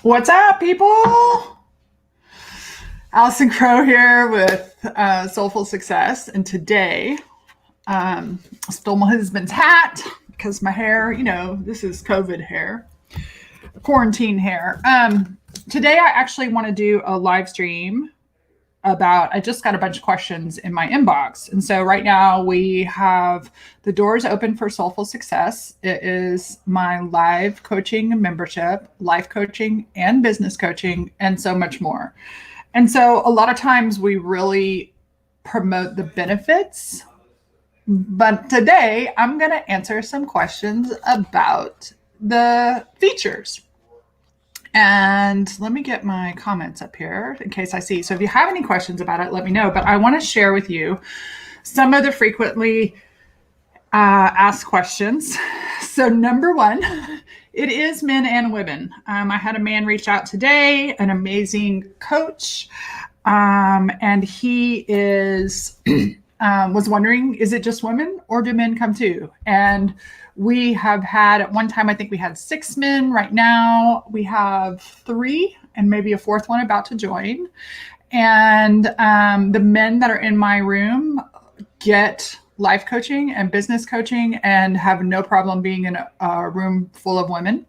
What's up, people? Allison Crow here with Soulful Success, and today I stole my husband's hat because my hair, this is COVID hair, quarantine hair. Today I actually want to do a live stream about, I just got a bunch of questions in my inbox. And so right now we have the doors open for Soulful Success. It is my live coaching membership, life coaching and business coaching, and so much more. And so a lot of times we really promote the benefits, but today I'm going to answer some questions about the features. And let me get my comments up here in case I see. So if you have any questions about it, let me know. But I want to share with you some of the frequently asked questions. So number one, it is men and women. I had a man reach out today, an amazing coach, and he is was wondering, is it just women or do men come too? And we have had, at one time, I think we had 6 men. Right now, we have 3 and maybe a 4th one about to join. And the men that are in my room get life coaching and business coaching and have no problem being in a room full of women.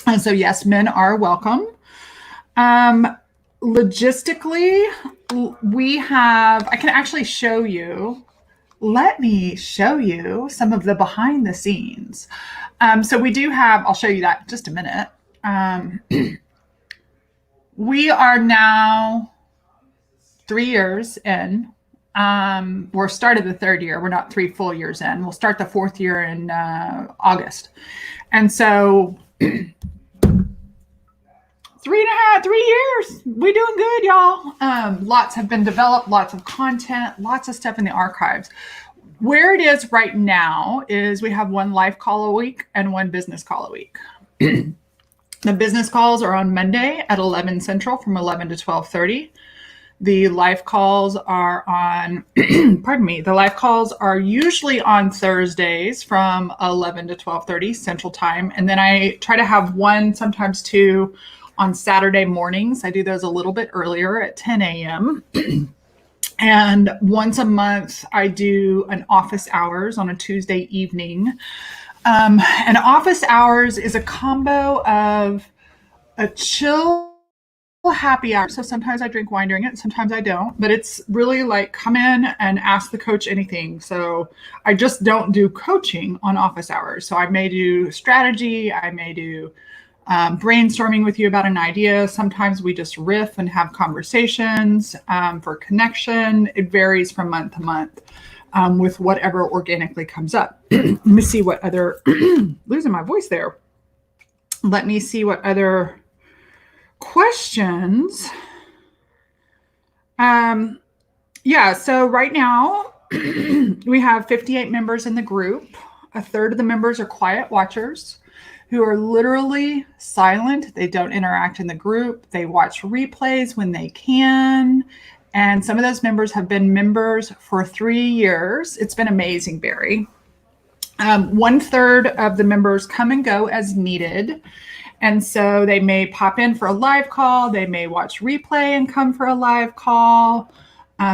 And so, yes, men are welcome. Logistically, I can actually show you. Let me show you some of the behind the scenes. So we do have, I'll show you that in just a minute. We are now 3 years in. We're started the 3rd year. We're not 3 full years in. We'll start the 4th year in August. And so 3 years. We doing good, y'all. Lots have been developed, lots of content, lots of stuff in the archives. Where it is right now is we have 1 live call a week and 1 business call a week. The business calls are on Monday at 11 Central from 11 to 12:30. The live calls are on, the live calls are usually on Thursdays from 11 to 12:30 Central Time. And then I try to have 1, sometimes 2, on Saturday mornings. I do those a little bit earlier at 10 a.m. And once a month, I do an office hours on a Tuesday evening. And office hours is a combo of a chill happy hour. So sometimes I drink wine during it, sometimes I don't, but it's really like come in and ask the coach anything. So I just don't do coaching on office hours. So I may do strategy, I may do brainstorming with you about an idea. Sometimes we just riff and have conversations for connection. It varies from month to month with whatever organically comes up. Let me see what other, losing my voice there. Let me see what other questions. So right now we have 58 members in the group. A third of the members are quiet watchers who are literally silent. They don't interact in the group. They watch replays when they can. And some of those members have been members for 3 years. It's been amazing, Barry. 1/3 of the members come and go as needed. And so they may pop in for a live call. They may watch replay and come for a live call.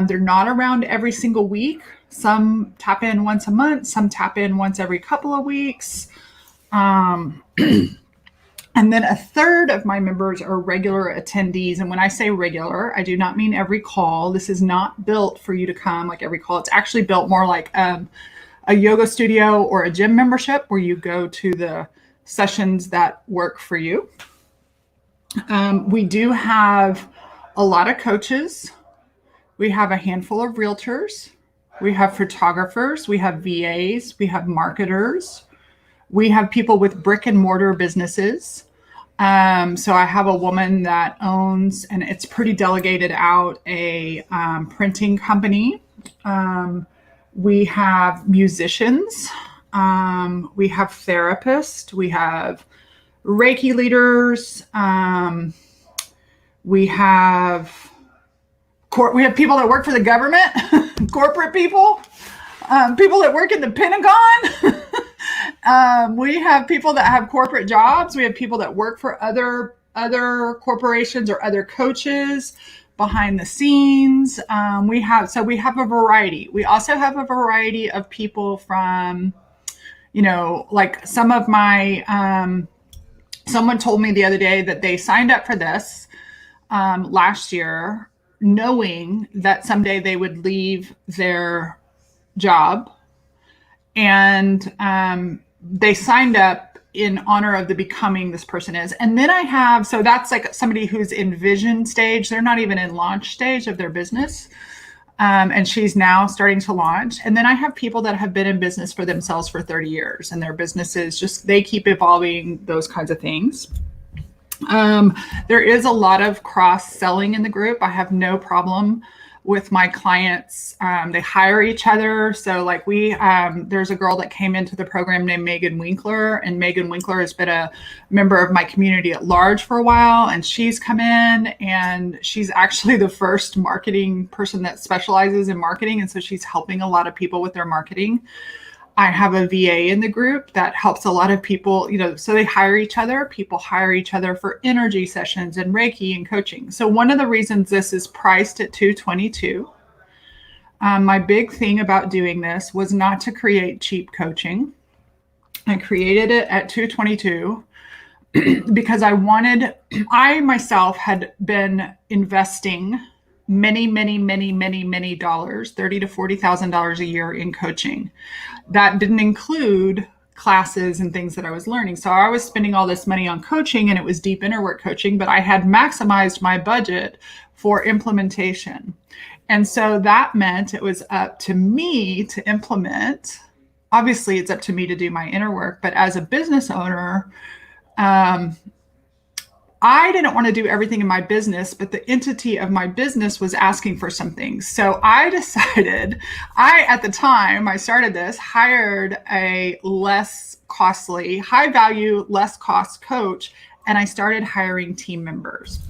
They're not around every single week. Some tap in once a month. Some tap in once every couple of weeks. And then a third of my members are regular attendees. And when I say regular, I do not mean every call. This is not built for you to come like every call. It's actually built more like a yoga studio or a gym membership where you go to the sessions that work for you. We do have a lot of coaches. We have a handful of realtors. We have photographers. We have VAs. We have marketers. We have people with brick and mortar businesses. So I have a woman that owns, and it's pretty delegated out, a printing company. We have musicians. We have therapists. We have Reiki leaders. We have people that work for the government, corporate people, people that work in the Pentagon. We have people that have corporate jobs. We have people that work for other corporations or other coaches behind the scenes. We have a variety. We also have a variety of people from, like some of my someone told me the other day that they signed up for this last year, knowing that someday they would leave their job, and they signed up in honor of the becoming this person is. And then I have, so that's like somebody who's in vision stage. They're not even in launch stage of their business. And she's now starting to launch. And then I have people that have been in business for themselves for 30 years, and their businesses just, they keep evolving, those kinds of things. There is a lot of cross selling in the group. I have no problem with my clients. They hire each other. So like there's a girl that came into the program named Megan Winkler, and Megan Winkler has been a member of my community at large for a while. And she's come in, and she's actually the first marketing person that specializes in marketing. And so she's helping a lot of people with their marketing. I have a VA in the group that helps a lot of people, so they hire each other. People hire each other for energy sessions and Reiki and coaching. So one of the reasons this is priced at $222, my big thing about doing this was not to create cheap coaching. I created it at $222 because I myself had been investing many dollars, $30,000 to $40,000 a year in coaching. That didn't include classes and things that I was learning. So I was spending all this money on coaching, and it was deep inner work coaching, but I had maximized my budget for implementation. And so that meant it was up to me to implement. Obviously, it's up to me to do my inner work, but as a business owner, I didn't want to do everything in my business, but the entity of my business was asking for some things. So I decided, at the time I started this, hired a less costly, high value, less cost coach, and I started hiring team members.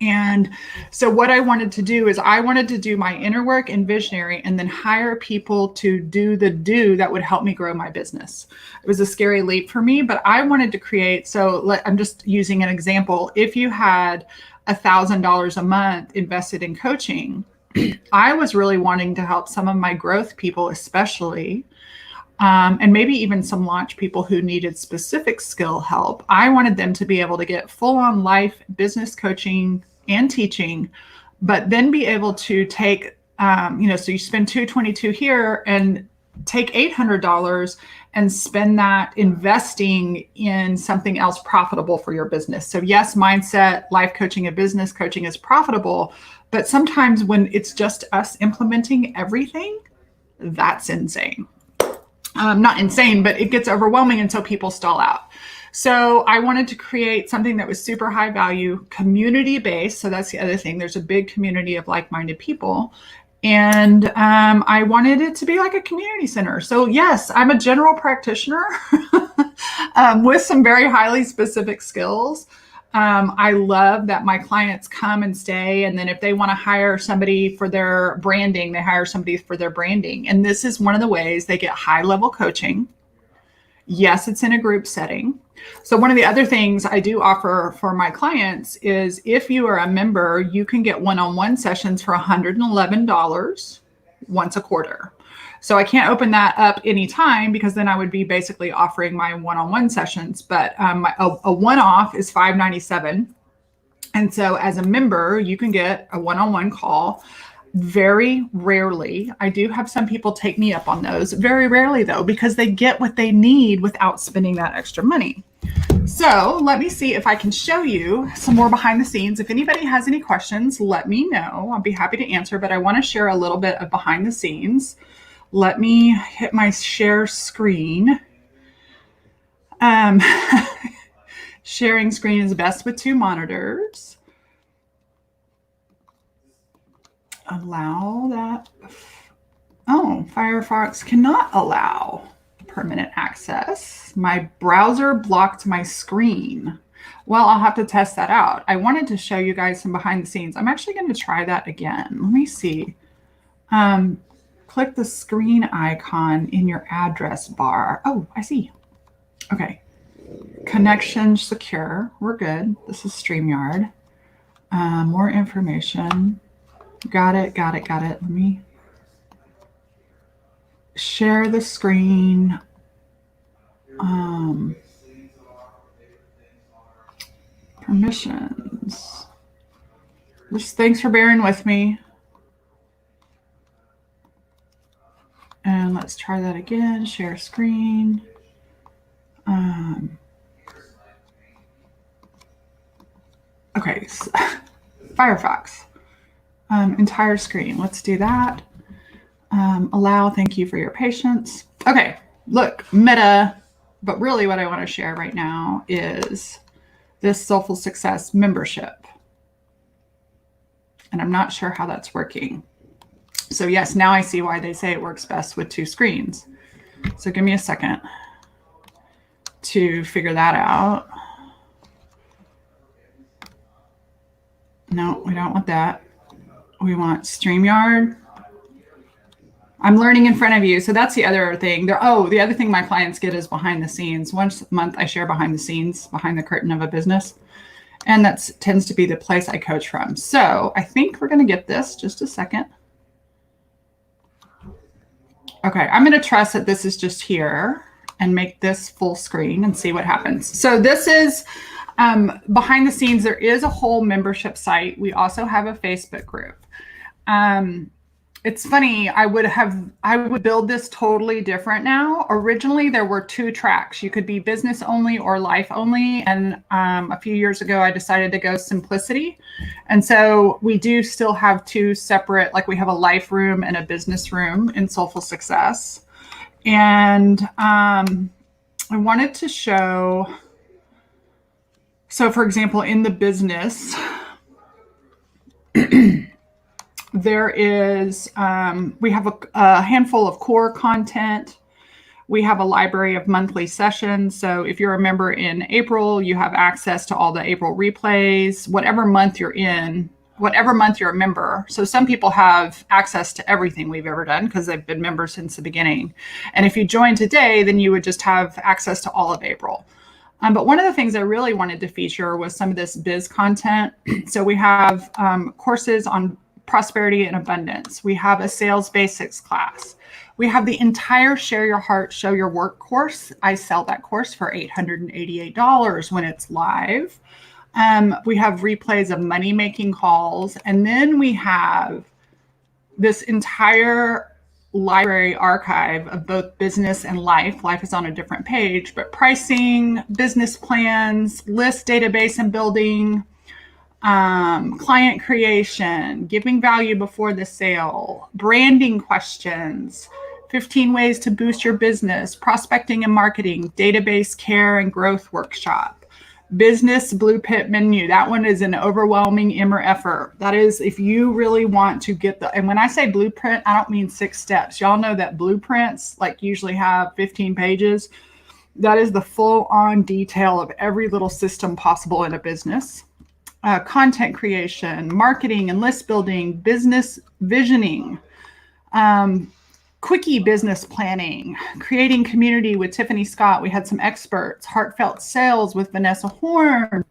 And so what I wanted to do is I wanted to do my inner work and visionary, and then hire people to do that would help me grow my business. It was a scary leap for me, but I wanted to create. I'm just using an example. If you had $1,000 a month invested in coaching, I was really wanting to help some of my growth people, especially, and maybe even some launch people who needed specific skill help. I wanted them to be able to get full-on life business coaching and teaching, but then be able to take, so you spend $222 here and take $800 and spend that investing in something else profitable for your business. So yes, mindset, life coaching, and business coaching is profitable, but sometimes when it's just us implementing everything, that's insane. Not insane, but it gets overwhelming, and so people stall out. So I wanted to create something that was super high value, community based. So that's the other thing. There's a big community of like-minded people. And I wanted it to be like a community center. So yes, I'm a general practitioner with some very highly specific skills. I love that my clients come and stay. And then if they want to hire somebody for their branding, they hire somebody for their branding. And this is one of the ways they get high level coaching. Yes, it's in a group setting. So one of the other things I do offer for my clients is if you are a member, you can get one-on-one sessions for $111 once a quarter. So I can't open that up anytime, because then I would be basically offering my one-on-one sessions. But a one-off is $597. And so as a member, you can get a one-on-one call. Very rarely. I do have some people take me up on those. Very rarely, though, because they get what they need without spending that extra money. So let me see if I can show you some more behind the scenes. If anybody has any questions, let me know. I'll be happy to answer, but I want to share a little bit of behind the scenes. Let me hit my share screen. Sharing screen is best with two monitors. Allow that. Oh, Firefox cannot allow permanent access. My browser blocked my screen. Well, I'll have to test that out. I wanted to show you guys some behind the scenes. I'm actually going to try that again. Let me see. Click the screen icon in your address bar. Oh, I see. Okay. Connection secure. We're good. This is StreamYard. More information. Got it. Let me share the screen. Permissions. Just thanks for bearing with me. And let's try that again. Share screen. Okay, so Firefox. Entire screen. Let's do that. Allow. Thank you for your patience. Okay, look, meta. But really, what I want to share right now is this Soulfull Success membership. And I'm not sure how that's working. So yes, now I see why they say it works best with two screens. So give me a second to figure that out. No, we don't want that. We want StreamYard. I'm learning in front of you. So that's the other thing. The other thing my clients get is behind the scenes. Once a month, I share behind the scenes, behind the curtain of a business. And that tends to be the place I coach from. So I think we're going to get this. Just a second. Okay, I'm going to trust that this is just here and make this full screen and see what happens. So this is behind the scenes. There is a whole membership site. We also have a Facebook group. It's funny, I would build this totally different now. Originally, there were two tracks. You could be business only or life only. And a few years ago, I decided to go simplicity. And so we do still have two separate, like we have a life room and a business room in Soulfull Success. And I wanted to show, so for example, in the business, there is, we have a handful of core content. We have a library of monthly sessions. So if you're a member in April, you have access to all the April replays, whatever month you're in, whatever month you're a member. So some people have access to everything we've ever done because they've been members since the beginning. And if you join today, then you would just have access to all of April. But one of the things I really wanted to feature was some of this biz content. So we have courses on prosperity and abundance. We have a sales basics class. We have the entire Share Your Heart, Show Your Work course. I sell that course for $888 when it's live. We have replays of money-making calls. And then we have this entire library archive of both business and life. Life is on a different page, but pricing, business plans, list database and building, client creation, giving value before the sale, branding questions, 15 ways to boost your business, prospecting and marketing, database care and growth workshop, business blueprint menu. That one is an overwhelming effort. That is, if you really want to get and when I say blueprint, I don't mean 6 steps. Y'all know that blueprints like usually have 15 pages. That is the full on detail of every little system possible in a business. Content creation, marketing and list building, business visioning, quickie business planning, creating community with Tiffany Scott. We had some experts, heartfelt sales with Vanessa Horn,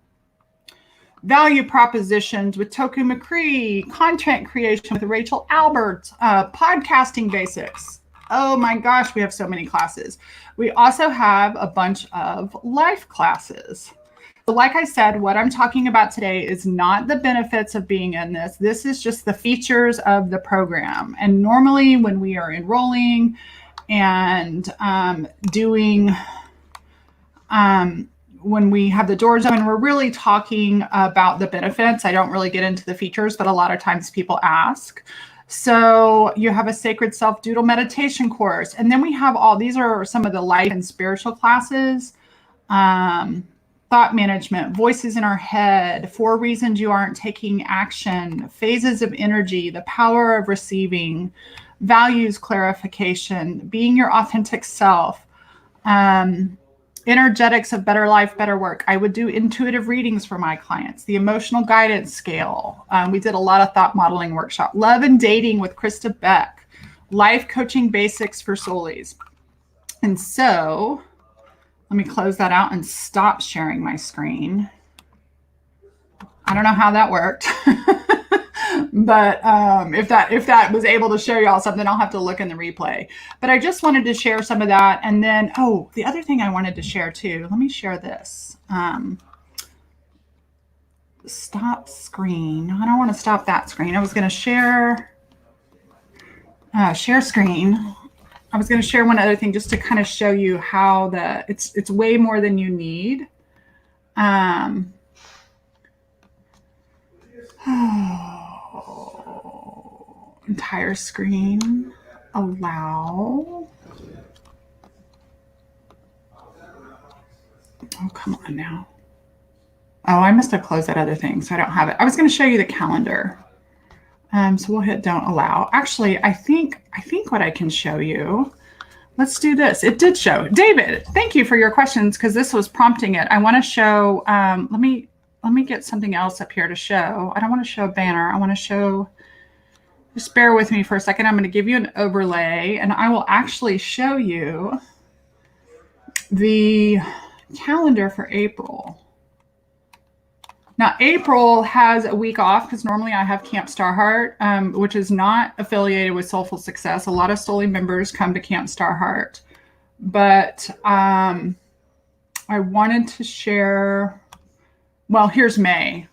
value propositions with Toku McCree, content creation with Rachel Albert, podcasting basics. Oh my gosh, we have so many classes. We also have a bunch of life classes. Like I said, what I'm talking about today is not the benefits of being in this. This is just the features of the program. And normally when we are enrolling and when we have the doors open, we're really talking about the benefits. I don't really get into the features, but a lot of times people ask. So you have a sacred self-doodle meditation course. And then we have these are some of the life and spiritual classes. Thought management, voices in our head, 4 reasons you aren't taking action, phases of energy, the power of receiving, values clarification, being your authentic self, energetics of better life, better work. I would do intuitive readings for my clients, the emotional guidance scale. We did a lot of thought modeling workshop, love and dating with Krista Beck, life coaching basics for soulies. And so Let me close that out and stop sharing my screen. I don't know how that worked. But if that was able to show y'all something, I'll have to look in the replay. But I just wanted to share some of that. And then, the other thing I wanted to share too, let me share this. Stop screen. I don't want to stop that screen. I was going to share screen. I was going to share one other thing just to kind of show you how it's way more than you need. Entire screen, allow. Oh, come on now. Oh, I must have closed that other thing, so I don't have it. I was going to show you the calendar. So we'll hit don't allow. Actually, I think what I can show you, let's do this. It did show. David, thank you for your questions because this was prompting it. I want to show, let me get something else up here to show. I don't want to show a banner. I want to show, just bear with me for a second. I'm going to give you an overlay and I will actually show you the calendar for April. Now, April has a week off because normally I have Camp Starheart, which is not affiliated with Soulfull Success. A lot of Soully members come to Camp Starheart. But I wanted to share, well, here's May.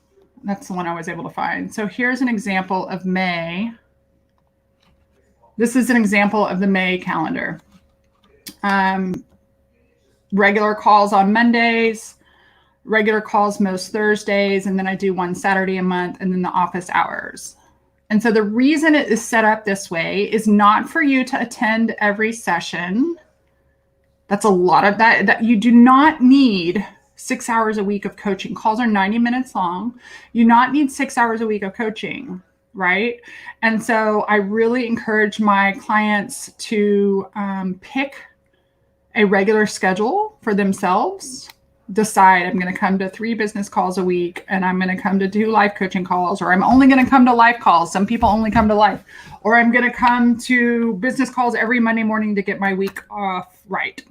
That's the one I was able to find. So here's an example of May. This is an example of the May calendar. Regular calls on Mondays, regular calls most Thursdays, and then I do one Saturday a month, and then the office hours. And so the reason it is set up this way is not for you to attend every session. That's a lot of that you do not need 6 hours a week of coaching. Calls are 90 minutes long. You do not need 6 hours a week of coaching, right? And so I really encourage my clients to pick a regular schedule for themselves. Decide I'm going to come to 3 business calls a week and I'm going to come to 2 life coaching calls, or I'm only going to come to life calls. Some people only come to life, or I'm going to come to business calls every Monday morning to get my week off right.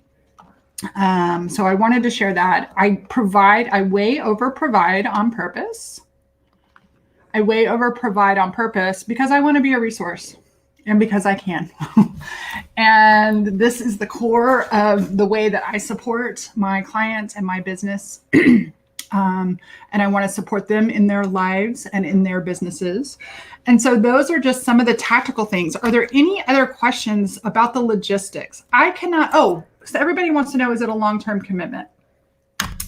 So I wanted to share that. I way over provide on purpose. I way over provide on purpose because I want to be a resource and because I can. And this is the core of the way that I support my clients and my business. And I want to support them in their lives and in their businesses. And so those are just some of the tactical things. Are there any other questions about the logistics? So everybody wants to know, is it a long-term commitment?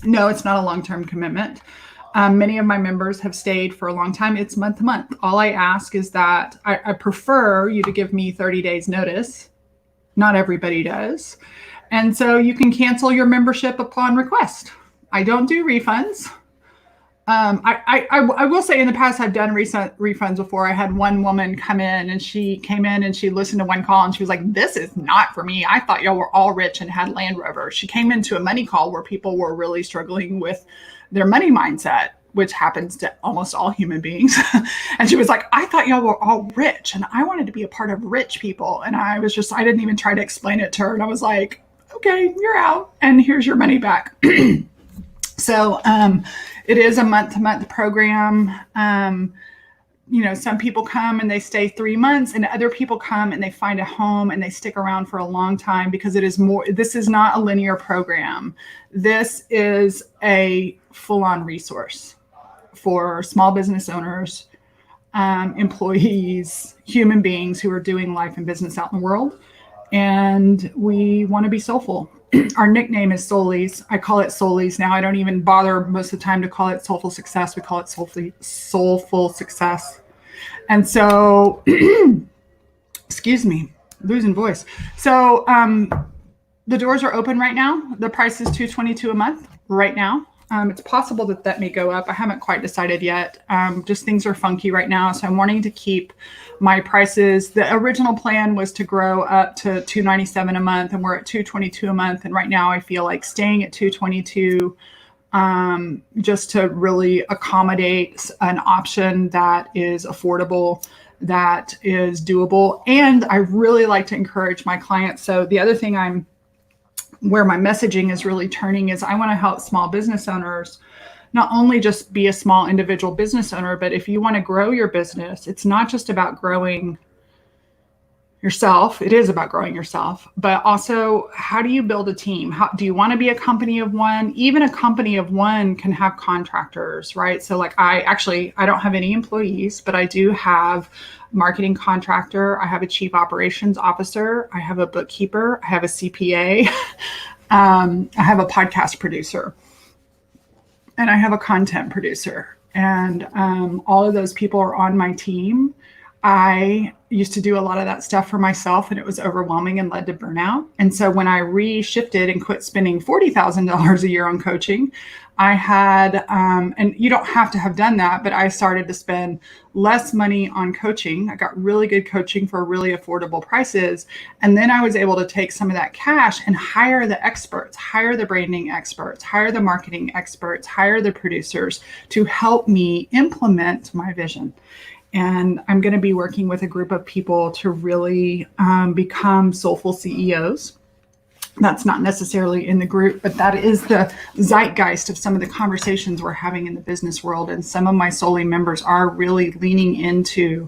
No, it's not a long-term commitment. Many of my members have stayed for a long time. It's month to month. All I ask is that I prefer you to give me 30 days notice. Not everybody does. And so you can cancel your membership upon request. I don't do refunds. I will say in the past, I've done refunds before. I had one woman come in and she came in and she listened to one call and she was like, this is not for me. I thought y'all were all rich and had Land Rover. She came into a money call where people were really struggling with their money mindset, which happens to almost all human beings. And she was like, I thought y'all were all rich and I wanted to be a part of rich people. And I didn't even try to explain it to her. And I was like, okay, you're out and here's your money back. So it is a month-to-month program. Some people come and they stay 3 months and other people come and they find a home and they stick around for a long time because this is not a linear program. This is a full-on resource for small business owners, employees, human beings who are doing life and business out in the world. And we want to be soulful. Our nickname is Soulies. I call it Soulies now. I don't even bother most of the time to call it Soulfull Success. We call it Soulfull Success. And so, excuse me, losing voice. So the doors are open right now. The price is $222 a month right now. It's possible that may go up. I haven't quite decided yet. Just things are funky right now. So I'm wanting to keep my prices. The original plan was to grow up to $297 a month, and we're at $222 a month. And right now I feel like staying at $222 just to really accommodate an option that is affordable, that is doable. And I really like to encourage my clients. So the other thing I'm where my messaging is really turning is I want to help small business owners not only just be a small individual business owner, but if you want to grow your business, it's not just about growing yourself. It is about growing yourself, but also how do you build a team? How do you want to be a company of one? Even a company of one can have contractors, right? So like I don't have any employees, but I do have a marketing contractor. I have a chief operations officer. I have a bookkeeper. I have a CPA. I have a podcast producer, and I have a content producer. And all of those people are on my team. I used to do a lot of that stuff for myself, and it was overwhelming and led to burnout. And so when I reshifted and quit spending $40,000 a year on coaching, I had, and you don't have to have done that, but I started to spend less money on coaching. I got really good coaching for really affordable prices. And then I was able to take some of that cash and hire the experts, hire the branding experts, hire the marketing experts, hire the producers to help me implement my vision. And I'm going to be working with a group of people to really become soulful CEOs. That's not necessarily in the group, but that is the zeitgeist of some of the conversations we're having in the business world. And some of my Soully members are really leaning into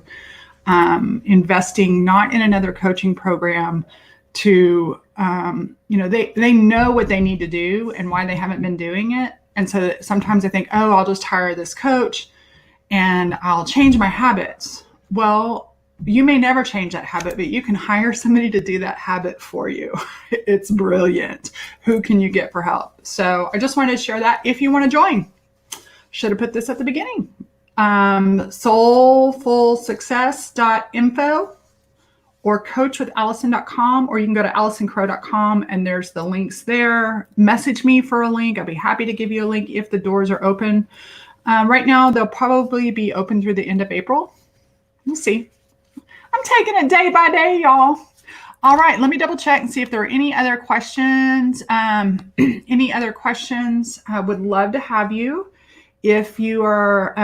investing not in another coaching program to, they know what they need to do and why they haven't been doing it. And so sometimes I think, oh, I'll just hire this coach and I'll change my habits. Well, you may never change that habit, but you can hire somebody to do that habit for you. It's brilliant. Who can you get for help? So I just wanted to share that. If you want to join, should have put this at the beginning. Soulfullsuccess.info or coachwithallison.com, or you can go to allisoncrow.com and there's the links there. Message me for a link. I'll be happy to give you a link if the doors are open. Right now, they'll probably be open through the end of April. We'll see. I'm taking it day by day, y'all. All right, let me double check and see if there are any other questions. Any other questions? I would love to have you. If you are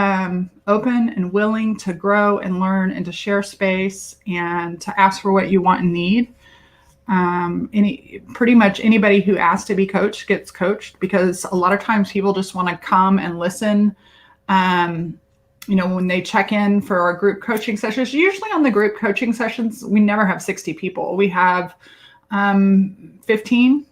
open and willing to grow and learn and to share space and to ask for what you want and need. Pretty much anybody who asks to be coached gets coached, because a lot of times people just want to come and listen. When they check in for our group coaching sessions, usually on the group coaching sessions, we never have 60 people. We have 15,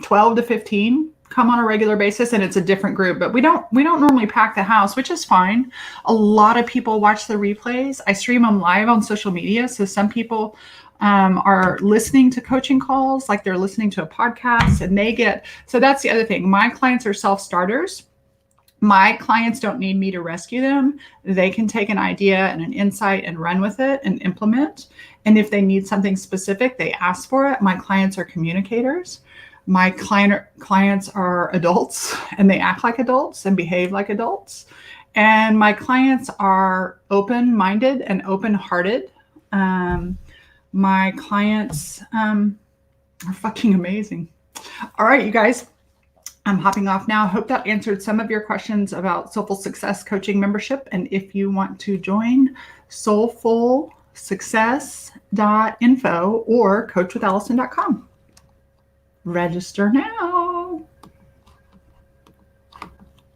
12 to 15 come on a regular basis, and it's a different group, but we don't normally pack the house, which is fine. A lot of people watch the replays. I stream them live on social media. So some people are listening to coaching calls like they're listening to a podcast, and so that's the other thing. My clients are self-starters. My clients don't need me to rescue them. They can take an idea and an insight and run with it and implement. And if they need something specific, they ask for it. My clients are communicators. My clients are adults, and they act like adults and behave like adults. And my clients are open-minded and open-hearted. My clients are fucking amazing. All right, you guys. I'm hopping off now. Hope that answered some of your questions about Soulful Success Coaching membership. And if you want to join, soulfullsuccess.info or coachwithallison.com. Register now.